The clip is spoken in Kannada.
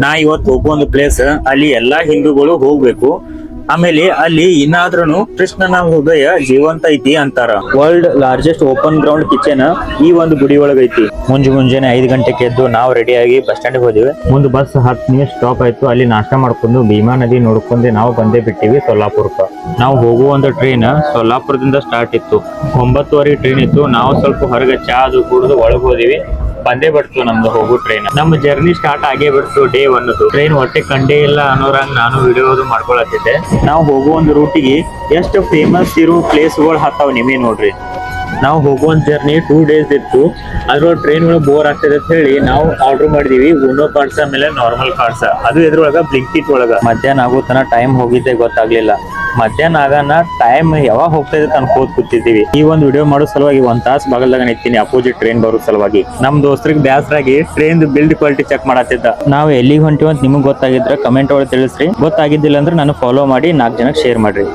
ನಾ ಇವತ್ತು ಹೋಗೋ ಒಂದು ಪ್ಲೇಸ್ ಅಲ್ಲಿ ಎಲ್ಲಾ ಹಿಂದೂಗಳು ಹೋಗ್ಬೇಕು. ಆಮೇಲೆ ಅಲ್ಲಿ ಇನ್ನಾದ್ರೂ ಕೃಷ್ಣನ ಹೃದಯ ಜೀವಂತ ಐತಿ ಅಂತಾರ. World largest open ground kitchen ಈ ಒಂದು ಗುಡಿ ಒಳಗ ಐತಿ. ಮುಂಜಾನೆ 5 ಗಂಟೆಗೆ ಎದ್ದು ನಾವು ರೆಡಿ ಆಗಿ ಬಸ್ ಸ್ಟ್ಯಾಂಡ್ ಹೋದಿವಿ. ಮುಂದೆ ಬಸ್ 10 ನಿಮಿಷ ಸ್ಟಾಪ್ ಆಯ್ತು. ಅಲ್ಲಿ ನಾಷ್ಟ ಮಾಡ್ಕೊಂಡು ಭೀಮಾ ನದಿ ನೋಡ್ಕೊಂಡು ನಾವು ಬಂದೇ ಬಿಟ್ಟಿವಿ ಸೊಲ್ಲಾಪುರಕ್ಕೆ. ನಾವು ಹೋಗುವ ಒಂದು ಟ್ರೈನ್ ಸೊಲ್ಲಾಪುರದಿಂದ ಸ್ಟಾರ್ಟ್ ಇತ್ತು. 9:30 ಟ್ರೈನ್ ಇತ್ತು. ನಾವು ಸ್ವಲ್ಪ ಹೊರಗೆ ಚಾ ಅದು ಕುಡಿದು ಒಳಗೆ ಹೋದಿವಿ. ಬಂದೇ ಬಿಡ್ತು ನಮ್ದು ಹೋಗೋ ಟ್ರೈನ್. ನಮ್ಮ ಜರ್ನಿ ಸ್ಟಾರ್ಟ್ ಆಗೇ ಬಿಡ್ತು ಡೇ 1. ಟ್ರೈನ್ ಹೊಟ್ಟೆ ಕಂಡೇ ಇಲ್ಲ ಅನ್ನೋರಂಗ್ ನಾನು ವಿಡಿಯೋ ಮಾಡ್ಕೊಳತ್ತಿದ್ದೆ. ನಾವು ಹೋಗೋ ಒಂದು ರೂಟಿಗೆ ಎಷ್ಟು ಫೇಮಸ್ ಇರೋ ಪ್ಲೇಸ್ಗಳು ಹತ್ತಾವ್ ನಿಮೇ ನೋಡ್ರಿ. ನಾವು ಹೋಗುವ ಜರ್ನಿ 2 ಡೇಸ್ ಇತ್ತು. ಅದ್ರೊಳಗೆ ಟ್ರೈನ್ ಒಳಗೆ ಬೋರ್ ಆಗ್ತದೆ ಅಂತ ಹೇಳಿ ನಾವು ಆರ್ಡರ್ ಮಾಡಿದೀವಿ ಉನೋ ಕಾರ್ಡ್ಸ್ ಆಮೇಲೆ ನಾರ್ಮಲ್ ಕಾರ್ಡ್ಸ್. ಅದು ಇದ್ರೊಳಗ ಬ್ಲಿಂಕಿಟ್ ಒಳಗ. ಮಧ್ಯಾಹ್ನ ಆಗೋ ತನ ಟೈಮ್ ಹೋಗಿದ್ದೆ ಗೊತ್ತಾಗ್ಲಿಲ್ಲ. ಮಧ್ಯಾಹ್ನ ಆಗಾನ ಟೈಮ್ ಯಾವಾಗ ಹೋಗ್ತಾ ಇದೆ ಅನ್ಕೋತ್ ಕೂತಿದ್ದೀವಿ. ಈ ಒಂದು ವಿಡಿಯೋ ಮಾಡೋ ಸಲುವಾಗಿ 1 ತಾಸು ಬಾಗಲ್ದಾಗ ನಿಂತೀನಿ ಅಪೋಸಿಟ್ ಟ್ರೈನ್ ಬರೋ ಸಲುವಾಗಿ. ನಮ್ ದೋಸ್ತರಿಗೆ ಬ್ಯಾಸರಾಗಿ ಟ್ರೈನ್ ಬಿಲ್ಡ್ ಕ್ವಾಲಿಟಿ ಚೆಕ್ ಮಾಡತ್ತಿದ್ದ. ನಾವು ಎಲ್ಲಿಗೆ ಹೊಂಟಿವಿ ಅಂತ ನಿಮಗ್ ಗೊತ್ತಾಗಿದ್ರೆ ಕಮೆಂಟ್ ಒಳಗೆ ತಿಳಿಸ್ರಿ. ಗೊತ್ತಾಗಿದ್ದಿಲ್ಲ ಅಂದ್ರೆ ನಾನು ಫಾಲೋ ಮಾಡಿ 4 ಜನಕ್ಕೆ ಶೇರ್ ಮಾಡ್ರಿ.